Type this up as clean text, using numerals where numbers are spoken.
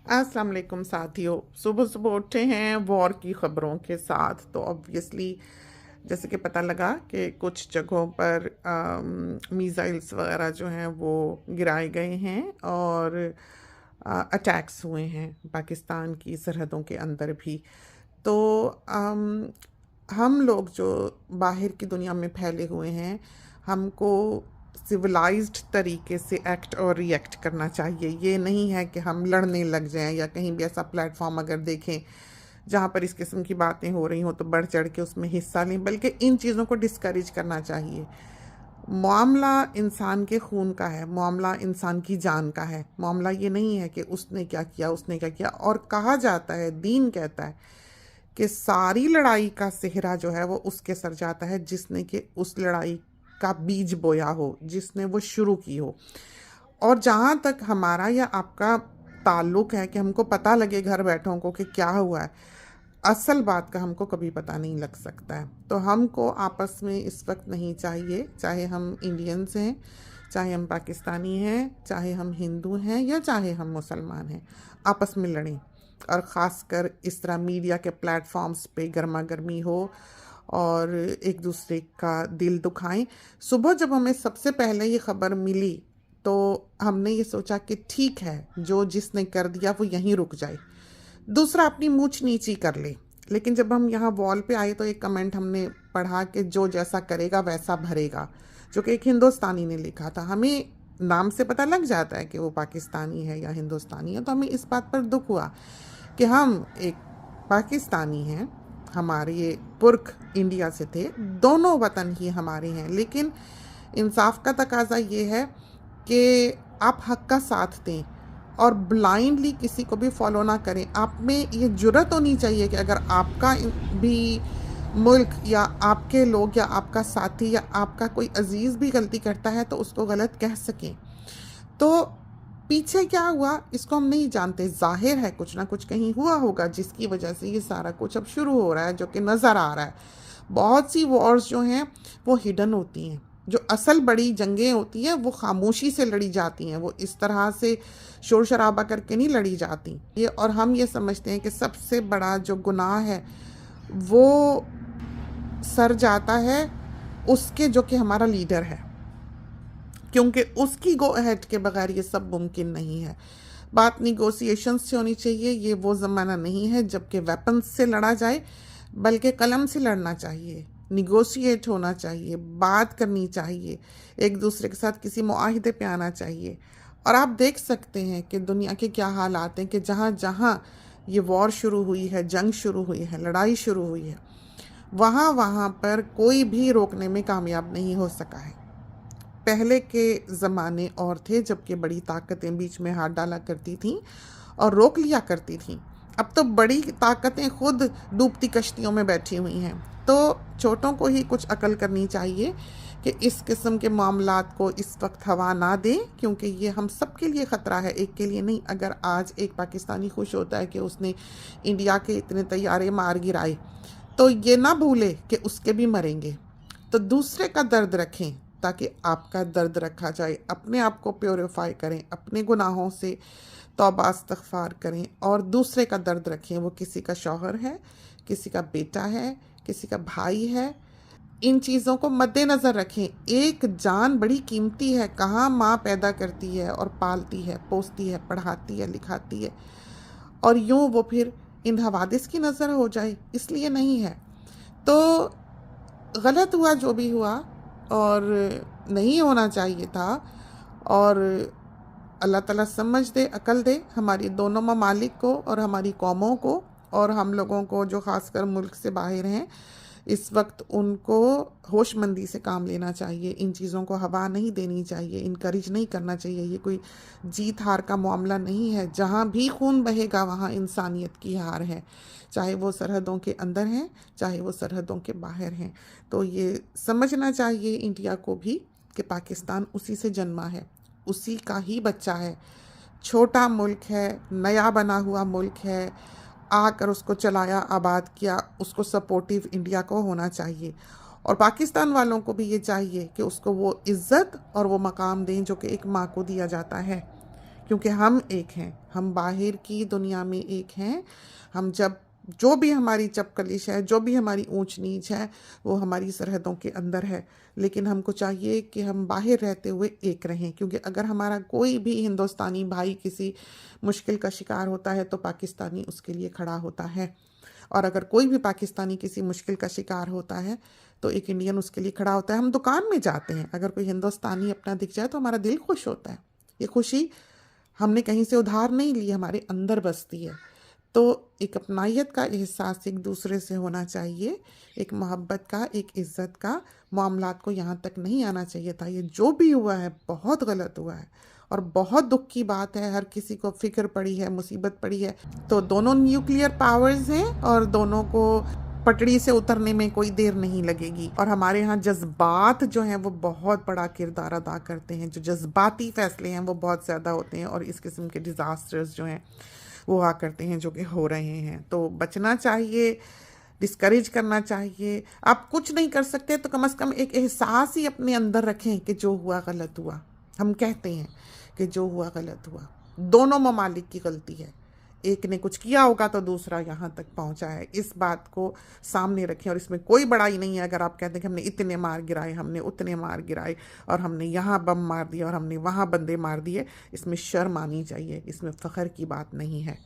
अस्सलाम वालेकुम साथियों। सुबह सुबह उठे हैं वॉर की ख़बरों के साथ, तो ऑब्वियसली जैसे कि पता लगा कि कुछ जगहों पर मिसाइल्स वगैरह जो हैं वो गिराए गए हैं और अटैक्स हुए हैं पाकिस्तान की सरहदों के अंदर भी। तो हम लोग जो बाहर की दुनिया में फैले हुए हैं, हमको सिविलाइज्ड तरीके से एक्ट और रिएक्ट करना चाहिए। ये नहीं है कि हम लड़ने लग जाएं या कहीं भी ऐसा प्लेटफॉर्म अगर देखें जहाँ पर इस किस्म की बातें हो रही हों तो बढ़ चढ़ के उसमें हिस्सा लें, बल्कि इन चीज़ों को डिस्करेज करना चाहिए। मामला इंसान के खून का है, मामला इंसान की जान का है। मामला ये नहीं है कि उसने क्या किया, उसने क्या किया। और कहा जाता है, दीन कहता है कि सारी लड़ाई का सेहरा जो है वो उसके सर जाता है जिसने कि उस लड़ाई का बीज बोया हो, जिसने वो शुरू की हो। और जहाँ तक हमारा या आपका ताल्लुक है कि हमको पता लगे घर बैठों को कि क्या हुआ है, असल बात का हमको कभी पता नहीं लग सकता है। तो हमको आपस में इस वक्त नहीं चाहिए, चाहे हम इंडियंस हैं, चाहे हम पाकिस्तानी हैं, चाहे हम हिंदू हैं या चाहे हम मुसलमान हैं, आपस में लड़ें। और ख़ासकर इस तरह मीडिया के प्लेटफॉर्म्स पे गर्मा गर्मी हो और एक दूसरे का दिल दुखाएं। सुबह जब हमें सबसे पहले ये ख़बर मिली तो हमने ये सोचा कि ठीक है, जो जिसने कर दिया वो यहीं रुक जाए, दूसरा अपनी मूछ नीची कर ले। लेकिन जब हम यहाँ वॉल पे आए तो एक कमेंट हमने पढ़ा कि जो जैसा करेगा वैसा भरेगा, जो कि एक हिंदुस्तानी ने लिखा था। हमें नाम से पता लग जाता है कि वो पाकिस्तानी है या हिंदुस्तानी है, तो हमें इस बात पर दुख हुआ कि हम एक पाकिस्तानी हैं, हमारे ये पुरख इंडिया से थे, दोनों वतन ही हमारे हैं। लेकिन इंसाफ का तकाजा ये है कि आप हक का साथ दें और ब्लाइंडली किसी को भी फॉलो ना करें। आप में ये जुर्रत होनी चाहिए कि अगर आपका भी मुल्क या आपके लोग या आपका साथी या आपका कोई अजीज़ भी गलती करता है तो उसको गलत कह सकें। तो पीछे क्या हुआ इसको हम नहीं जानते, जाहिर है कुछ ना कुछ कहीं हुआ होगा जिसकी वजह से ये सारा कुछ अब शुरू हो रहा है, जो कि नज़र आ रहा है। बहुत सी वॉर्स जो हैं वो हिडन होती हैं, जो असल बड़ी जंगें होती हैं वो खामोशी से लड़ी जाती हैं, वो इस तरह से शोर शराबा करके नहीं लड़ी जाती ये। और हम ये समझते हैं कि सबसे बड़ा जो गुनाह है वो सर जाता है उसके जो कि हमारा लीडर है, क्योंकि उसकी गो अहेड के बगैर ये सब मुमकिन नहीं है। बात निगोसिएशंस से होनी चाहिए। ये वो ज़माना नहीं है जबकि वेपन्स से लड़ा जाए, बल्कि कलम से लड़ना चाहिए, निगोशिएट होना चाहिए, बात करनी चाहिए, एक दूसरे के साथ किसी मुआहिदे पे आना चाहिए। और आप देख सकते हैं कि दुनिया के क्या हालात हैं कि जहाँ जहाँ ये वॉर शुरू हुई है, जंग शुरू हुई है, लड़ाई शुरू हुई है, वहाँ वहाँ पर कोई भी रोकने में कामयाब नहीं हो सका है। पहले के ज़माने और थे जबकि बड़ी ताकतें बीच में हाथ डाला करती थीं और रोक लिया करती थीं। अब तो बड़ी ताकतें खुद डूबती कश्तियों में बैठी हुई हैं। तो छोटों को ही कुछ अकल करनी चाहिए कि इस किस्म के मामलात को इस वक्त हवा ना दें, क्योंकि ये हम सब के लिए ख़तरा है, एक के लिए नहीं। अगर आज एक पाकिस्तानी खुश होता है कि उसने इंडिया के इतने तैयारे मार गिराए, तो ये ना भूले कि उसके भी मरेंगे। तो दूसरे का दर्द रखें ताकि आपका दर्द रखा जाए। अपने आप को प्योरीफाई करें, अपने गुनाहों से तौबा इस्तग़फ़ार करें और दूसरे का दर्द रखें। वो किसी का शौहर है, किसी का बेटा है, किसी का भाई है। इन चीज़ों को मद्देनज़र रखें। एक जान बड़ी कीमती है। कहाँ माँ पैदा करती है और पालती है, पोसती है, पढ़ाती है, लिखाती है, और यूँ वो फिर इन हवादिस की नज़र हो जाए, इसलिए नहीं है। तो गलत हुआ जो भी हुआ और नहीं होना चाहिए था। और अल्लाह ताला समझ दे, अकल दे हमारी दोनों ममालिक को और हमारी कौमों को, और हम लोगों को जो ख़ासकर मुल्क से बाहर हैं इस वक्त उनको होशमंदी से काम लेना चाहिए। इन चीज़ों को हवा नहीं देनी चाहिए, इनकरेज नहीं करना चाहिए। ये कोई जीत हार का मामला नहीं है। जहाँ भी खून बहेगा वहाँ इंसानियत की हार है, चाहे वो सरहदों के अंदर हैं, चाहे वो सरहदों के बाहर हैं। तो ये समझना चाहिए इंडिया को भी कि पाकिस्तान उसी से जन्मा है, उसी का ही बच्चा है। छोटा मुल्क है, नया बना हुआ मुल्क है, आकर उसको चलाया, आबाद किया, उसको सपोर्टिव इंडिया को होना चाहिए। और पाकिस्तान वालों को भी ये चाहिए कि उसको वो इज़्ज़त और वो मकाम दें जो कि एक माँ को दिया जाता है, क्योंकि हम एक हैं, हम बाहर की दुनिया में एक हैं। हम जब जो भी हमारी चपकलिश है, जो भी हमारी ऊंच नीच है, वो हमारी सरहदों के अंदर है। लेकिन हमको चाहिए कि हम बाहर रहते हुए एक रहें, क्योंकि अगर हमारा कोई भी हिंदुस्तानी भाई किसी मुश्किल का शिकार होता है तो पाकिस्तानी उसके लिए खड़ा होता है, और अगर कोई भी पाकिस्तानी किसी मुश्किल का शिकार होता है तो एक इंडियन उसके लिए खड़ा होता है। हम दुकान में जाते हैं, अगर कोई हिंदुस्तानी अपना दिख जाए तो हमारा दिल खुश होता है। ये खुशी हमने कहीं से उधार नहीं ली, हमारे अंदर बसती है। तो एक अपनायत का एहसास एक दूसरे से होना चाहिए, एक मोहब्बत का, एक इज़्ज़त का। मामलात को यहाँ तक नहीं आना चाहिए था। ये जो भी हुआ है बहुत गलत हुआ है और बहुत दुख की बात है। हर किसी को फिक्र पड़ी है, मुसीबत पड़ी है। तो दोनों न्यूक्लियर पावर्स हैं और दोनों को पटड़ी से उतरने में कोई देर नहीं लगेगी। और हमारे यहाँ जज्बात जो हैं वो बहुत बड़ा किरदार अदा करते हैं। जो जज्बाती फैसले हैं वो बहुत ज़्यादा होते हैं और इस किस्म के डिज़ास्टर्स जो हैं वो हुआ करते हैं, जो कि हो रहे हैं। तो बचना चाहिए, डिस्करेज करना चाहिए। आप कुछ नहीं कर सकते तो कम से कम एक एहसास ही अपने अंदर रखें कि जो हुआ गलत हुआ। हम कहते हैं कि जो हुआ गलत हुआ, दोनों ममालिक की गलती है। एक ने कुछ किया होगा तो दूसरा यहाँ तक पहुँचा है। इस बात को सामने रखें और इसमें कोई बड़ाई नहीं है अगर आप कहते हैं कि हमने इतने मार गिराए, हमने उतने मार गिराए, और हमने यहाँ बम मार दिया और हमने वहाँ बंदे मार दिए। इसमें शर्म आनी चाहिए, इसमें फ़ख्र की बात नहीं है।